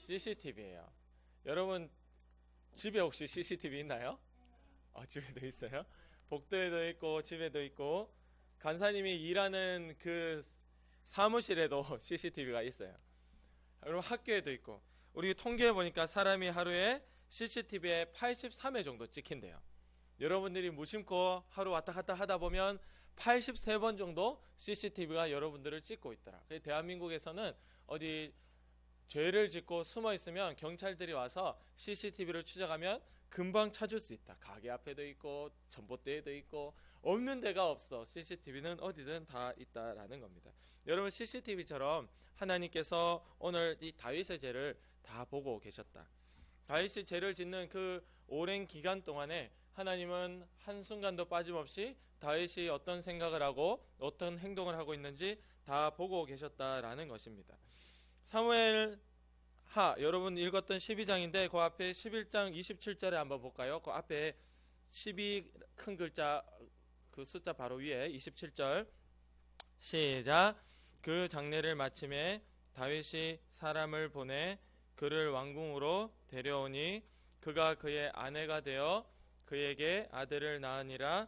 CCTV예요. 여러분 집에 혹시 CCTV 있나요? 집에도 있어요. 복도에도 있고 집에도 있고 간사님이 일하는 그 사무실에도 CCTV가 있어요. 여러분 학교에도 있고 우리 통계해 보니까 사람이 하루에 CCTV에 83회 정도 찍힌대요. 여러분들이 무심코 하루 왔다 갔다 하다 보면 83번 정도 CCTV가 여러분들을 찍고 있더라. 대한민국에서는 어디 죄를 짓고 숨어 있으면 경찰들이 와서 CCTV를 추적하면 금방 찾을 수 있다. 가게 앞에도 있고 전봇대에도 있고 없는 데가 없어. CCTV는 어디든 다 있다라는 겁니다. 여러분 CCTV처럼 하나님께서 오늘 이 다윗의 죄를 다 보고 계셨다. 다윗이 죄를 짓는 그 오랜 기간 동안에 하나님은 한순간도 빠짐없이 다윗이 어떤 생각을 하고 어떤 행동을 하고 있는지 다 보고 계셨다라는 것입니다. 사무엘하 여러분 읽었던 12장인데 그 앞에 11장 27절에 한번 볼까요? 그 앞에 12 큰 글자 그 숫자 바로 위에 27절 시작. 그 장례를 마침에 다윗이 사람을 보내 그를 왕궁으로 데려오니 그가 그의 아내가 되어 그에게 아들을 낳으니라.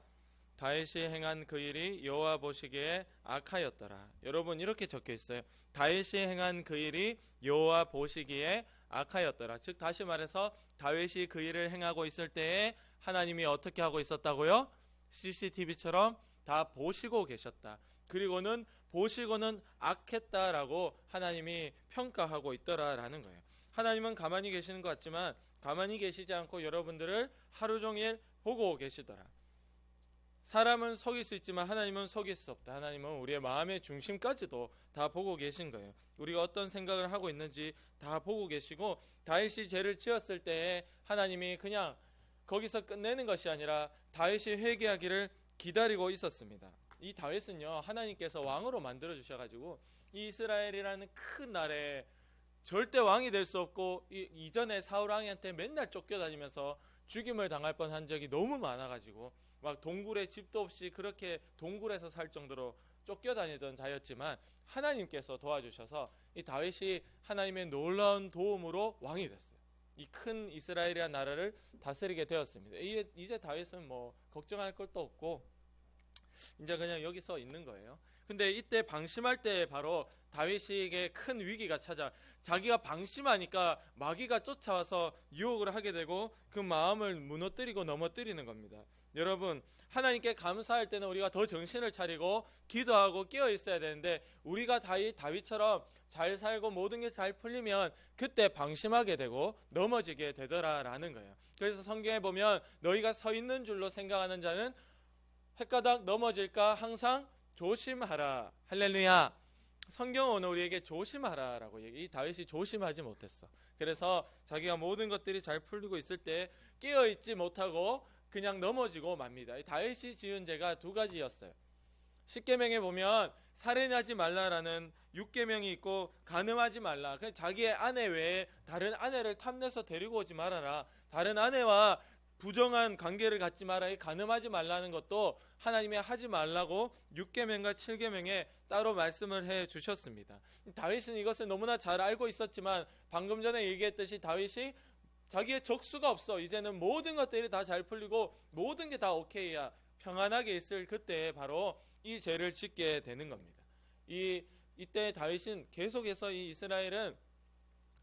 다윗이 행한 그 일이 여호와 보시기에 악하였더라. 여러분 이렇게 적혀 있어요. 다윗이 행한 그 일이 여호와 보시기에 악하였더라. 즉 다시 말해서 다윗이 그 일을 행하고 있을 때에 하나님이 어떻게 하고 있었다고요? CCTV처럼 다 보시고 계셨다. 그리고는 보시고는 악했다라고 하나님이 평가하고 있더라라는 거예요. 하나님은 가만히 계시는 것 같지만 가만히 계시지 않고 여러분들을 하루 종일 보고 계시더라. 사람은 속일 수 있지만 하나님은 속일 수 없다. 하나님은 우리의 마음의 중심까지도 다 보고 계신 거예요. 우리가 어떤 생각을 하고 있는지 다 보고 계시고 다윗이 죄를 지었을 때에 하나님이 그냥 거기서 끝내는 것이 아니라 다윗이 회개하기를 기다리고 있었습니다. 이 다윗은요 하나님께서 왕으로 만들어 주셔가지고 이 이스라엘이라는 큰 나라에 절대 왕이 될 수 없고 이전에 사울 왕한테 맨날 쫓겨다니면서 죽임을 당할 뻔한 적이 너무 많아가지고 막 동굴에 집도 없이 그렇게 동굴에서 살 정도로 쫓겨다니던 자였지만 하나님께서 도와주셔서 이 다윗이 하나님의 놀라운 도움으로 왕이 됐어요. 이 큰 이스라엘이라는 나라를 다스리게 되었습니다. 이제 다윗은 뭐 걱정할 것도 없고 이제 그냥 여기서 있는 거예요. 근데 이때 방심할 때 바로 다윗에게 큰 위기가 찾아 자기가 방심하니까 마귀가 쫓아와서 유혹을 하게 되고 그 마음을 무너뜨리고 넘어뜨리는 겁니다. 여러분 하나님께 감사할 때는 우리가 더 정신을 차리고 기도하고 깨어 있어야 되는데 우리가 다윗처럼 잘 살고 모든 게 잘 풀리면 그때 방심하게 되고 넘어지게 되더라라는 거예요. 그래서 성경에 보면 너희가 서 있는 줄로 생각하는 자는 헷가닥 넘어질까 항상 조심하라. 할렐루야. 성경은 오늘 우리에게 조심하라라고 이 다윗이 조심하지 못했어. 그래서 자기가 모든 것들이 잘 풀리고 있을 때 깨어있지 못하고 그냥 넘어지고 맙니다. 다윗이 지은 죄가 두 가지였어요. 10계명에 보면 살인하지 말라라는 6계명이 있고 간음하지 말라. 자기의 아내 외에 다른 아내를 탐내서 데리고 오지 말아라. 다른 아내와 부정한 관계를 갖지 마라. 간음하지 말라는 것도 하나님이 하지 말라고 6계명과 7계명에 따로 말씀을 해 주셨습니다. 다윗은 이것을 너무나 잘 알고 있었지만 방금 전에 얘기했듯이 다윗이 자기의 적수가 없어. 이제는 모든 것들이 다 잘 풀리고 모든 게 다 오케이야. 평안하게 있을 그때 바로 이 죄를 짓게 되는 겁니다. 이때 다윗은 계속해서 이 이스라엘은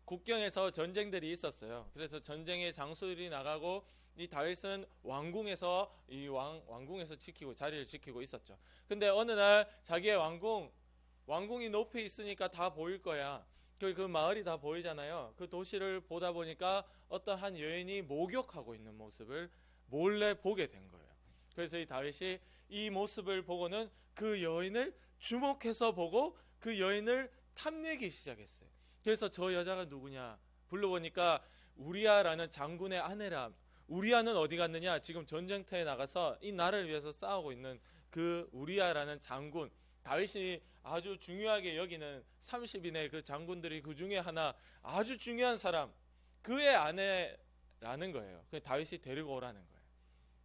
국경에서 전쟁들이 있었어요. 그래서 전쟁의 장수들이 나가고 이 다윗은 왕궁에서 왕궁에서 자리를 지키고 있었죠. 근데 어느 날 자기의 왕궁이 높이 있으니까 다 보일 거야. 그 마을이 다 보이잖아요. 그 도시를 보다 보니까 어떤 한 여인이 목욕하고 있는 모습을 몰래 보게 된 거예요. 그래서 이 다윗이 이 모습을 보고는 그 여인을 주목해서 보고 그 여인을 탐내기 시작했어요. 그래서 저 여자가 누구냐 불러보니까 우리아라는 장군의 아내라. 우리아는 어디 갔느냐? 지금 전쟁터에 나가서 이 나라를 위해서 싸우고 있는 그 우리아라는 장군, 다윗이 아주 중요하게 여기는 30인의 그 장군들이 그 중에 하나 아주 중요한 사람, 그의 아내라는 거예요. 그 다윗이 데리고 오라는 거예요.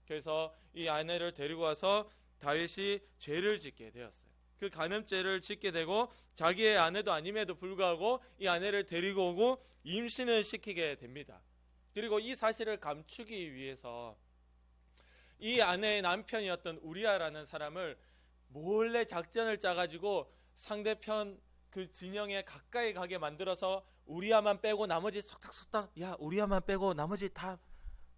그래서 이 아내를 데리고 와서 다윗이 죄를 짓게 되었어요. 그 간음죄를 짓게 되고 자기의 아내도 아님에도 불구하고 이 아내를 데리고 오고 임신을 시키게 됩니다. 그리고 이 사실을 감추기 위해서 이 아내의 남편이었던 우리아라는 사람을 몰래 작전을 짜가지고 상대편 그 진영에 가까이 가게 만들어서 우리아만 빼고 나머지 속닥속닥, 야 우리아만 빼고 나머지 다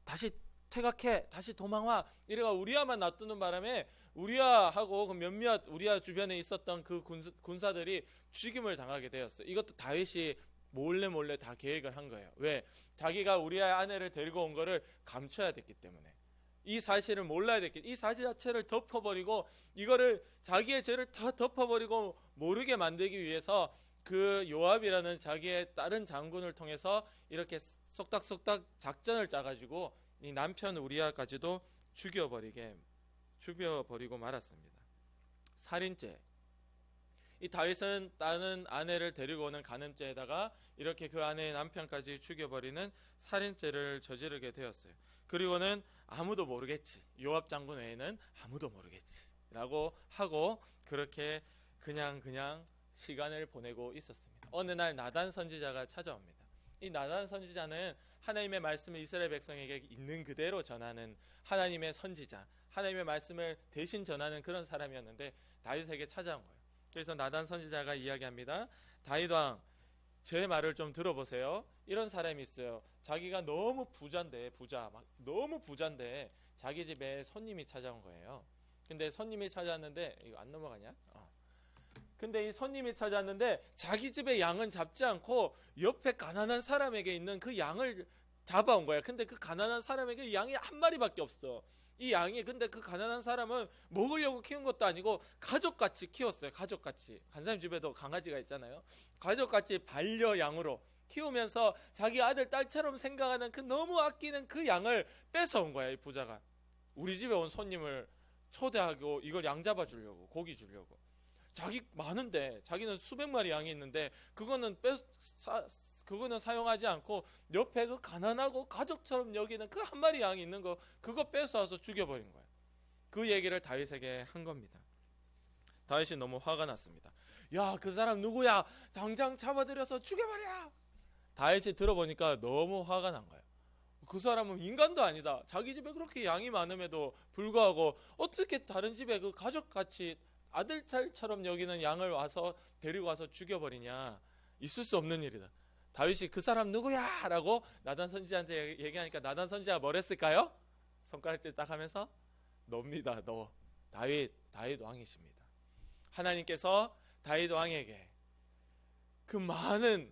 다시 퇴각해, 다시 도망와, 이래가 우리아만 놔두는 바람에 우리아하고 그 몇몇 우리아 주변에 있었던 그 군사들이 죽임을 당하게 되었어요. 이것도 다윗이 몰래 다 계획을 한 거예요. 왜? 자기가 우리아의 아내를 데리고 온 거를 감춰야 됐기 때문에. 이 사실을 몰라야 됐기, 이 사실 자체를 덮어버리고 이거를 자기의 죄를 다 덮어버리고 모르게 만들기 위해서 그 요압이라는 자기의 다른 장군을 통해서 이렇게 속닥속닥 작전을 짜가지고 이 남편 우리아까지도 죽여버리고 말았습니다. 살인죄. 이 다윗은 다른 아내를 데리고 오는 간음죄에다가 이렇게 그 아내의 남편까지 죽여버리는 살인죄를 저지르게 되었어요. 그리고는 아무도 모르겠지, 요압 장군 외에는 아무도 모르겠지 라고 하고 그렇게 그냥 시간을 보내고 있었습니다. 어느 날 나단 선지자가 찾아옵니다. 이 나단 선지자는 하나님의 말씀을 이스라엘 백성에게 있는 그대로 전하는 하나님의 선지자, 하나님의 말씀을 대신 전하는 그런 사람이었는데 다윗에게 찾아온 거예요. 그래서 나단 선지자가 이야기합니다. 다윗 왕, 제 말을 좀 들어보세요. 이런 사람이 있어요. 자기가 너무 부자인데 너무 부자인데 자기 집에 손님이 찾아온 거예요. 근데 손님이 찾아왔는데 이거 안 넘어가냐? 근데 이 손님이 찾아왔는데 자기 집에 양은 잡지 않고 옆에 가난한 사람에게 있는 그 양을 잡아온 거야. 근데 그 가난한 사람에게 양이 한 마리밖에 없어. 이 양이, 근데 그 가난한 사람은 먹으려고 키운 것도 아니고 가족같이 키웠어요. 가족같이. 간사님 집에도 강아지가 있잖아요. 가족같이 반려양으로 키우면서 자기 아들 딸처럼 생각하는 그 너무 아끼는 그 양을 뺏어온 거야. 이 부자가 우리 집에 온 손님을 초대하고 이걸 양 잡아주려고, 고기 주려고. 자기 많은데, 자기는 수백 마리 양이 있는데 그거는 사용하지 않고 옆에 그 가난하고 가족처럼 여기는 그 한 마리 양이 있는 거, 그거 뺏어와서 죽여버린 거예요. 그 얘기를 다윗에게 한 겁니다. 다윗이 너무 화가 났습니다. 야, 그 사람 누구야? 당장 잡아들여서 죽여버려. 다윗이 들어보니까 너무 화가 난 거예요. 그 사람은 인간도 아니다. 자기 집에 그렇게 양이 많음에도 불구하고 어떻게 다른 집에 그 가족같이 아들처럼 여기는 양을 와서 데리고 와서 죽여버리냐. 있을 수 없는 일이다. 다윗이 그 사람 누구야? 라고 나단 선지자한테 얘기하니까 나단 선지자가 뭘 했을까요? 손가락질 딱 하면서 너입니다. 너. 다윗 왕이십니다. 하나님께서 다윗 왕에게 그 많은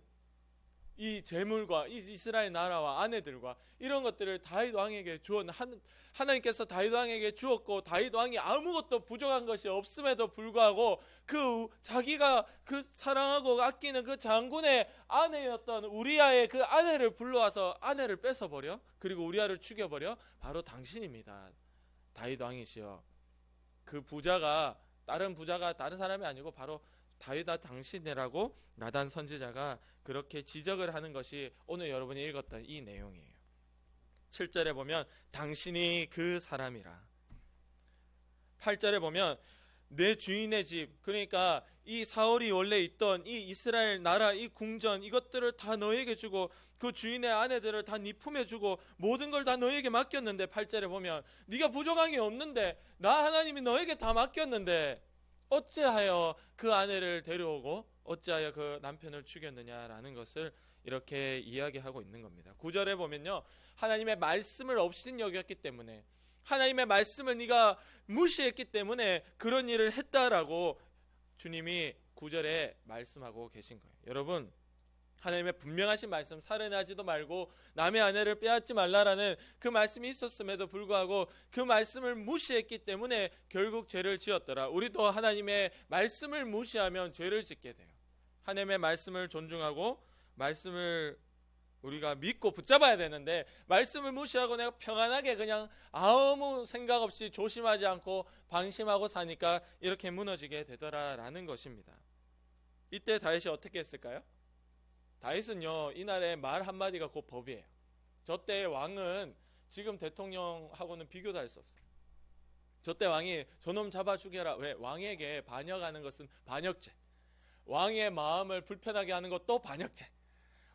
이 재물과 이 이스라엘 나라와 아내들과 이런 것들을 다윗 왕에게 하나님께서 다윗 왕에게 주었고, 다윗 왕이 아무것도 부족한 것이 없음에도 불구하고 그 자기가 그 사랑하고 아끼는 그 장군의 아내였던 우리아의 그 아내를 불러와서 아내를 뺏어버려, 그리고 우리아를 죽여버려. 바로 당신입니다. 다윗 왕이시여. 그 부자가 다른 사람이 아니고 바로 다윗아 당신이라고 나단 선지자가 그렇게 지적을 하는 것이 오늘 여러분이 읽었던 이 내용이에요. 7절에 보면 당신이 그 사람이라. 8절에 보면 내 주인의 집, 그러니까 이 사울이 원래 있던 이 이스라엘 나라, 이 궁전, 이것들을 다 너에게 주고 그 주인의 아내들을 다 네 품에 주고 모든 걸 다 너에게 맡겼는데, 8절에 보면 네가 부족한 게 없는데, 나 하나님이 너에게 다 맡겼는데 어찌하여 그 아내를 데려오고 어찌하여 그 남편을 죽였느냐라는 것을 이렇게 이야기하고 있는 겁니다. 9절에 보면요, 하나님의 말씀을 업신여겼기 때문에, 하나님의 말씀을 네가 무시했기 때문에 그런 일을 했다라고 주님이 9절에 말씀하고 계신 거예요. 여러분, 하나님의 분명하신 말씀, 살인하지도 말고 남의 아내를 빼앗지 말라라는 그 말씀이 있었음에도 불구하고 그 말씀을 무시했기 때문에 결국 죄를 지었더라. 우리도 하나님의 말씀을 무시하면 죄를 짓게 돼요. 하나님의 말씀을 존중하고 말씀을 우리가 믿고 붙잡아야 되는데, 말씀을 무시하고 내가 평안하게 그냥 아무 생각 없이 조심하지 않고 방심하고 사니까 이렇게 무너지게 되더라라는 것입니다. 이때 다윗이 어떻게 했을까요? 다윗은요, 이날의 말 한마디가 곧 법이에요. 저 때의 왕은 지금 대통령하고는 비교도 할 수 없어요. 저때 왕이 저놈 잡아 죽여라. 왜? 왕에게 반역하는 것은 반역죄. 왕의 마음을 불편하게 하는 것도 반역죄.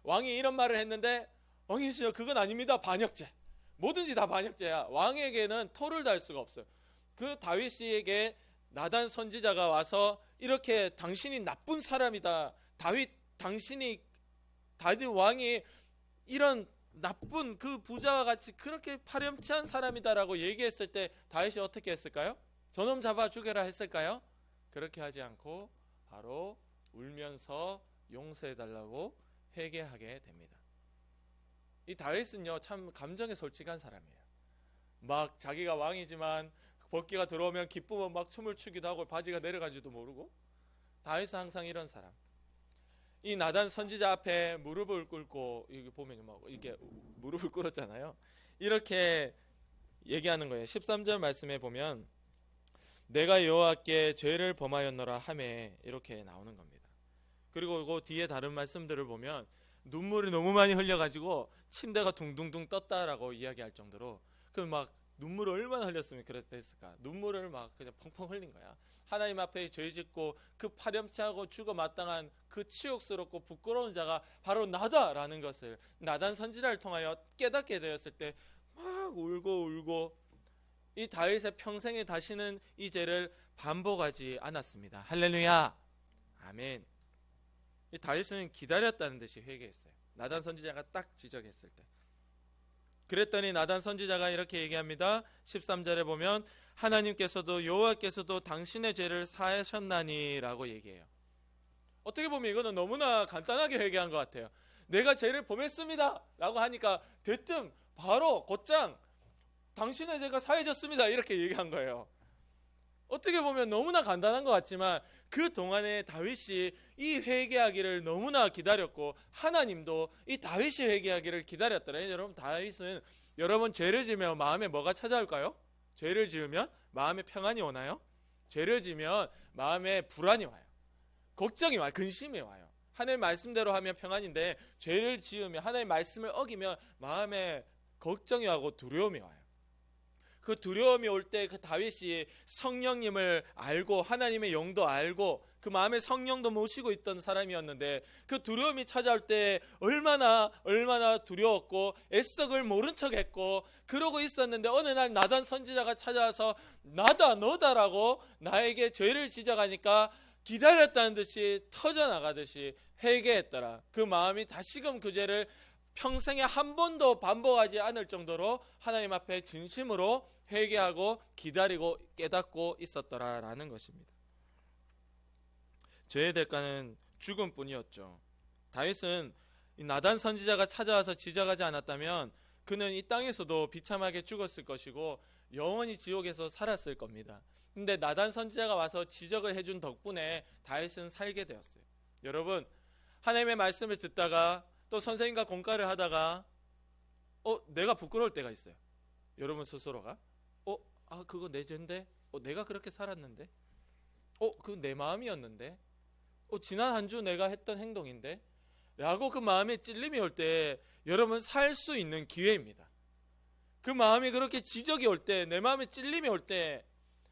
왕이 이런 말을 했는데 왕이시여 그건 아닙니다. 반역죄. 뭐든지 다 반역죄야. 왕에게는 토를 달 수가 없어요. 그 다윗에게 나단 선지자가 와서 이렇게 당신이 나쁜 사람이다. 다윗 왕이 이런 나쁜 그 부자와 같이 그렇게 파렴치한 사람이다라고 얘기했을 때 다윗이 어떻게 했을까요? 저놈 잡아 죽여라 했을까요? 그렇게 하지 않고 바로 울면서 용서해달라고 회개하게 됩니다. 이 다윗은요 참 감정에 솔직한 사람이에요. 막 자기가 왕이지만 법기가 들어오면 기쁘면 막 춤을 추기도 하고 바지가 내려간지도 모르고, 다윗은 항상 이런 사람. 이 나단 선지자 앞에 무릎을 꿇고, 여기 보면 막 이게 무릎을 꿇었잖아요. 이렇게 얘기하는 거예요. 13절 말씀에 보면 내가 여호와께 죄를 범하였노라 하매 이렇게 나오는 겁니다. 그리고 그 뒤에 다른 말씀들을 보면 눈물이 너무 많이 흘려가지고 침대가 둥둥둥 떴다라고 이야기할 정도로 그 막 눈물을 얼마나 흘렸으면 그랬을까. 눈물을 막 그냥 펑펑 흘린 거야. 하나님 앞에 죄 짓고 그 파렴치하고 죽어 마땅한 그 치욕스럽고 부끄러운 자가 바로 나다라는 것을 나단 선지자를 통하여 깨닫게 되었을 때 막 울고 이 다윗의 평생에 다시는 이 죄를 반복하지 않았습니다. 할렐루야, 아멘. 이 다윗은 기다렸다는 듯이 회개했어요. 나단 선지자가 딱 지적했을 때. 그랬더니 나단 선지자가 이렇게 얘기합니다. 13절에 보면 하나님께서도 여호와께서도 당신의 죄를 사하셨나니 라고 얘기해요. 어떻게 보면 이거는 너무나 간단하게 회개한 것 같아요. 내가 죄를 범했습니다 라고 하니까 대뜸 바로 곧장 당신의 죄가 사해졌습니다 이렇게 얘기한 거예요. 어떻게 보면 너무나 간단한 것 같지만 그 동안에 다윗이 이 회개하기를 너무나 기다렸고 하나님도 이 다윗이 회개하기를 기다렸더라. 여러분, 다윗은 여러분 죄를 지으면 마음에 뭐가 찾아올까요? 죄를 지으면 마음에 평안이 오나요? 죄를 지으면 마음에 불안이 와요. 걱정이 와요. 근심이 와요. 하나님 말씀대로 하면 평안인데 죄를 지으면 하나님 말씀을 어기면 마음에 걱정이 와고 두려움이 와요. 그 두려움이 올 때 그 다윗이 성령님을 알고 하나님의 영도 알고 그 마음에 성령도 모시고 있던 사람이었는데 그 두려움이 찾아올 때 얼마나 두려웠고 애써 그걸 모른 척했고 그러고 있었는데 어느 날 나단 선지자가 찾아와서 나다 너다라고 나에게 죄를 지적하니까 기다렸다는 듯이 터져나가듯이 회개했더라. 그 마음이 다시금 그 죄를 평생에 한 번도 반복하지 않을 정도로 하나님 앞에 진심으로 회개하고 기다리고 깨닫고 있었더라라는 것입니다. 죄의 대가는 죽음뿐이었죠. 다윗은 나단 선지자가 찾아와서 지적하지 않았다면 그는 이 땅에서도 비참하게 죽었을 것이고 영원히 지옥에서 살았을 겁니다. 근데 나단 선지자가 와서 지적을 해준 덕분에 다윗은 살게 되었어요. 여러분, 하나님의 말씀을 듣다가 또 선생님과 공과를 하다가 내가 부끄러울 때가 있어요. 여러분 스스로가 그거 내 죄인데 내가 그렇게 살았는데 그거 내 마음이었는데 지난 한 주 내가 했던 행동인데 라고 그 마음에 찔림이 올 때 여러분 살 수 있는 기회입니다. 그 마음이 그렇게 지적이 올 때 내 마음에 찔림이 올 때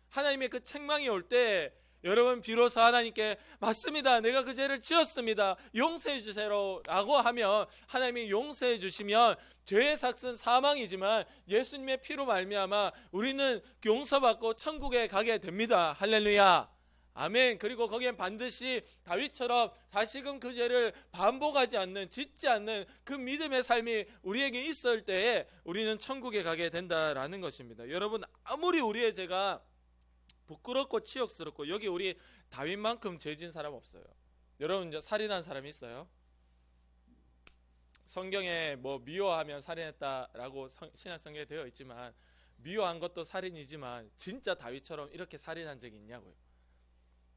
하나님의 그 책망이 올 때 여러분 비로소 하나님께 맞습니다. 내가 그 죄를 지었습니다. 용서해 주세요 라고 하면 하나님이 용서해 주시면 죄의 삭은 사망이지만 예수님의 피로 말미암아 우리는 용서받고 천국에 가게 됩니다. 할렐루야, 아멘. 그리고 거기엔 반드시 다윗처럼 다시금 그 죄를 반복하지 않는 짓지 않는 그 믿음의 삶이 우리에게 있을 때에 우리는 천국에 가게 된다라는 것입니다. 여러분, 아무리 우리의 죄가 부끄럽고 치욕스럽고 여기 우리 다윗만큼 죄진 사람 없어요. 여러분, 이제 살인한 사람이 있어요? 성경에 미워하면 살인했다라고 신약성경에 되어 있지만 미워한 것도 살인이지만 진짜 다윗처럼 이렇게 살인한 적이 있냐고요.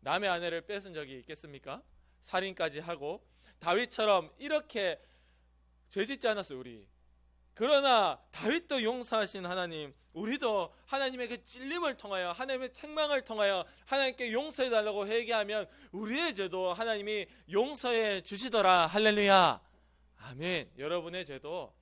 남의 아내를 뺏은 적이 있겠습니까? 살인까지 하고 다윗처럼 이렇게 죄짓지 않았어요. 우리. 그러나 다윗도 용서하신 하나님, 우리도 하나님의 그 찔림을 통하여 하나님의 책망을 통하여 하나님께 용서해달라고 회개하면 우리의 죄도 하나님이 용서해 주시더라. 할렐루야, 아멘. 여러분의 죄도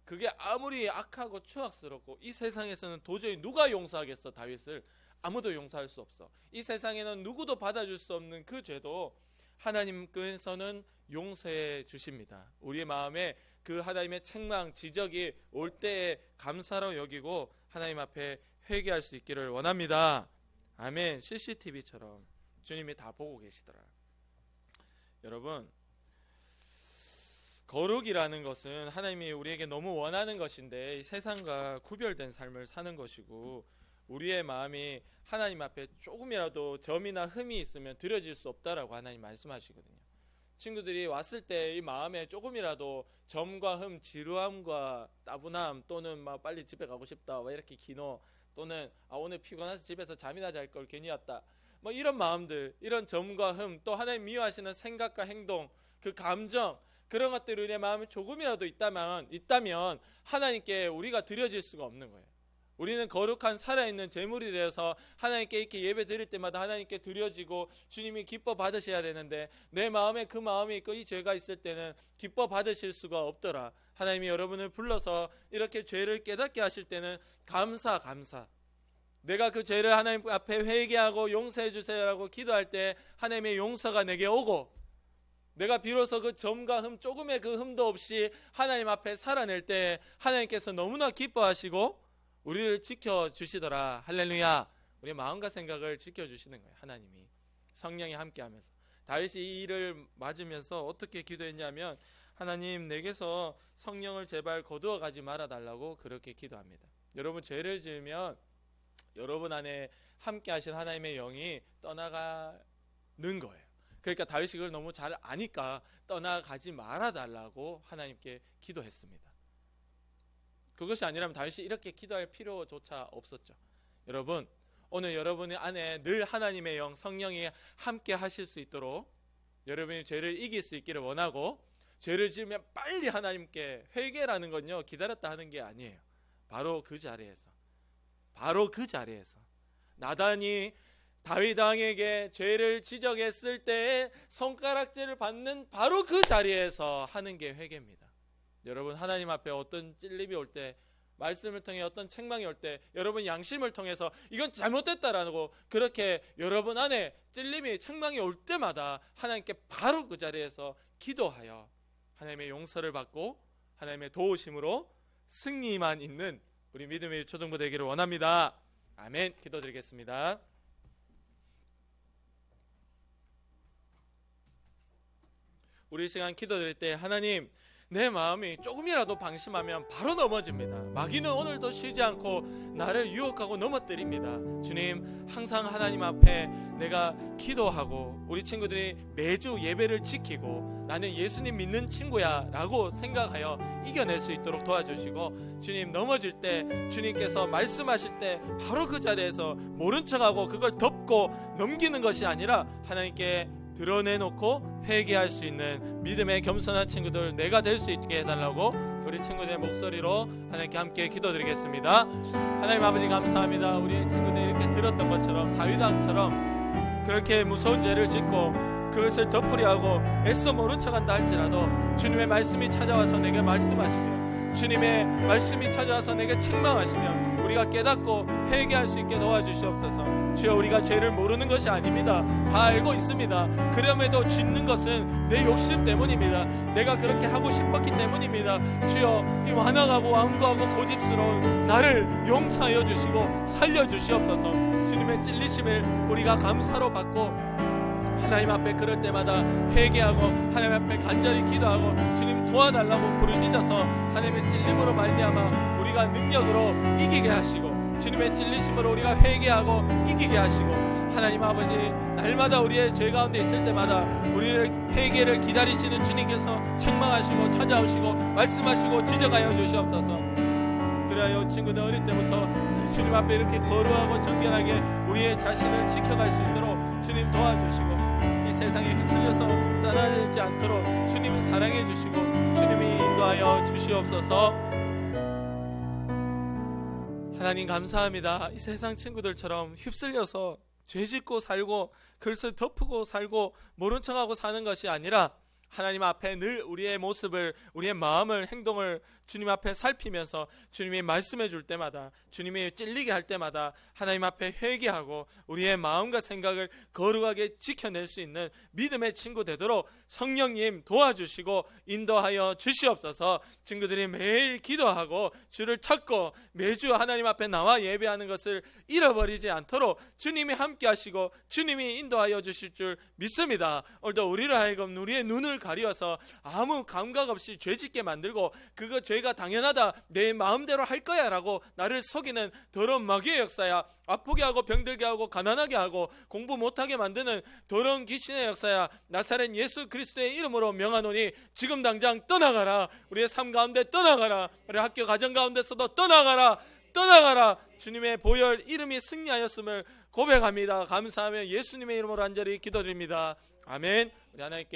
그게 아무리 악하고 추악스럽고 이 세상에서는 도저히 누가 용서하겠어. 다윗을 아무도 용서할 수 없어. 이 세상에는 누구도 받아줄 수 없는 그 죄도 하나님께서는 용서해 주십니다. 우리의 마음에 그 하나님의 책망, 지적이 올 때에 감사로 여기고 하나님 앞에 회개할 수 있기를 원합니다. 아멘. CCTV처럼 주님이 다 보고 계시더라. 여러분, 거룩이라는 것은 하나님이 우리에게 너무 원하는 것인데 이 세상과 구별된 삶을 사는 것이고, 우리의 마음이 하나님 앞에 조금이라도 점이나 흠이 있으면 드려질 수 없다라고 하나님 말씀하시거든요. 친구들이 왔을 때 이 마음에 조금이라도 점과 흠, 지루함과 따분함, 또는 막 빨리 집에 가고 싶다, 왜 이렇게 기노, 또는 오늘 피곤해서 집에서 잠이나 잘 걸 괜히 왔다, 뭐 이런 마음들, 이런 점과 흠, 또 하나님 미워하시는 생각과 행동, 그 감정, 그런 것들이 우리의 마음에 조금이라도 있다면 하나님께 우리가 드려질 수가 없는 거예요. 우리는 거룩한 살아있는 제물이 되어서 하나님께 이렇게 예배 드릴 때마다 하나님께 드려지고 주님이 기뻐 받으셔야 되는데, 내 마음에 그 마음이 있고 이 죄가 있을 때는 기뻐 받으실 수가 없더라. 하나님이 여러분을 불러서 이렇게 죄를 깨닫게 하실 때는 감사. 내가 그 죄를 하나님 앞에 회개하고 용서해 주세요라고 기도할 때 하나님의 용서가 내게 오고, 내가 비로소 그 점과 흠, 조금의 그 흠도 없이 하나님 앞에 살아낼 때 하나님께서 너무나 기뻐하시고 우리를 지켜주시더라. 할렐루야. 우리의 마음과 생각을 지켜주시는 거예요. 하나님이 성령이 함께하면서. 다윗이 이 일을 맞으면서 어떻게 기도했냐면, 하나님 내게서 성령을 제발 거두어 가지 말아달라고 그렇게 기도합니다. 여러분, 죄를 지으면 여러분 안에 함께하신 하나님의 영이 떠나가는 거예요. 그러니까 다윗이 그걸 너무 잘 아니까 떠나가지 말아달라고 하나님께 기도했습니다. 그것이 아니라면 다윗이 이렇게 기도할 필요조차 없었죠. 여러분, 오늘 여러분의 안에 늘 하나님의 영, 성령이 함께 하실 수 있도록 여러분이 죄를 이길 수 있기를 원하고, 죄를 지으면 빨리 하나님께 회개라는 건요, 기다렸다 하는 게 아니에요. 바로 그 자리에서 나단이 다윗 왕에게 죄를 지적했을 때에 손가락질을 받는 바로 그 자리에서 하는 게 회개입니다. 여러분, 하나님 앞에 어떤 찔림이 올 때, 말씀을 통해 어떤 책망이 올 때, 여러분 양심을 통해서 이건 잘못됐다라고 그렇게 여러분 안에 찔림이, 책망이 올 때마다 하나님께 바로 그 자리에서 기도하여 하나님의 용서를 받고 하나님의 도우심으로 승리만 있는 우리 믿음의 초등부 되기를 원합니다. 아멘. 기도드리겠습니다. 우리 시간 기도드릴 때, 하나님, 내 마음이 조금이라도 방심하면 바로 넘어집니다. 마귀는 오늘도 쉬지 않고 나를 유혹하고 넘어뜨립니다. 주님, 항상 하나님 앞에 내가 기도하고 우리 친구들이 매주 예배를 지키고 나는 예수님 믿는 친구야 라고 생각하여 이겨낼 수 있도록 도와주시고, 주님, 넘어질 때 주님께서 말씀하실 때 바로 그 자리에서 모른 척하고 그걸 덮고 넘기는 것이 아니라 하나님께 드러내놓고 회개할 수 있는 믿음의 겸손한 친구들 내가 될 수 있게 해달라고 우리 친구들의 목소리로 하나님께 함께 기도드리겠습니다. 하나님 아버지, 감사합니다. 우리 친구들이 이렇게 들었던 것처럼 다윗 왕처럼 그렇게 무서운 죄를 짓고 그것을 덮으려 하고 애써 모른 척한다 할지라도 주님의 말씀이 찾아와서 내게 말씀하시며, 주님의 말씀이 찾아와서 내게 책망하시며 우리가 깨닫고 회개할 수 있게 도와주시옵소서. 주여, 우리가 죄를 모르는 것이 아닙니다. 다 알고 있습니다. 그럼에도 짓는 것은 내 욕심 때문입니다. 내가 그렇게 하고 싶었기 때문입니다. 주여, 이 완악하고 완고하고 고집스러운 나를 용서하여 주시고 살려주시옵소서. 주님의 찔리심을 우리가 감사로 받고 하나님 앞에 그럴 때마다 회개하고 하나님 앞에 간절히 기도하고 주님 도와달라고 부르짖어서 하나님의 찔림으로 말미암아 우리가 능력으로 이기게 하시고, 주님의 찔리심으로 우리가 회개하고 이기게 하시고, 하나님 아버지, 날마다 우리의 죄 가운데 있을 때마다 우리를 회개를 기다리시는 주님께서 책망하시고 찾아오시고 말씀하시고 지적하여 주시옵소서. 그래야 친구들 어릴 때부터 주님 앞에 이렇게 거룩하고 정결하게 우리의 자신을 지켜갈 수 있도록 주님 도와주시고, 이 세상에 휩쓸려서 떠나지 않도록 주님은 사랑해 주시고 주님이 인도하여 주시옵소서. 하나님 감사합니다. 이 세상 친구들처럼 휩쓸려서 죄짓고 살고 그것을 덮고 살고 모른 척하고 사는 것이 아니라 하나님 앞에 늘 우리의 모습을, 우리의 마음을, 행동을 주님 앞에 살피면서 주님이 말씀해 줄 때마다, 주님이 찔리게 할 때마다 하나님 앞에 회개하고 우리의 마음과 생각을 거룩하게 지켜낼 수 있는 믿음의 친구 되도록 성령님 도와주시고 인도하여 주시옵소서. 친구들이 매일 기도하고 주를 찾고 매주 하나님 앞에 나와 예배하는 것을 잃어버리지 않도록 주님이 함께 하시고 주님이 인도하여 주실 줄 믿습니다. 오늘도 우리를 하여금 우리의 눈을 가리어서 아무 감각 없이 죄짓게 만들고 그거 죄가 당연하다, 내 마음대로 할 거야 라고 나를 속이는 더러운 마귀의 역사야, 아프게 하고 병들게 하고 가난하게 하고 공부 못하게 만드는 더러운 귀신의 역사야, 나사렛 예수 그리스도의 이름으로 명하노니 지금 당장 떠나가라. 우리의 삶 가운데 떠나가라. 우리 학교 가정 가운데서도 떠나가라. 떠나가라. 주님의 보혈 이름이 승리하였음을 고백합니다. 감사하며 예수님의 이름으로 간절히 기도드립니다. 아멘. 우리 하나님께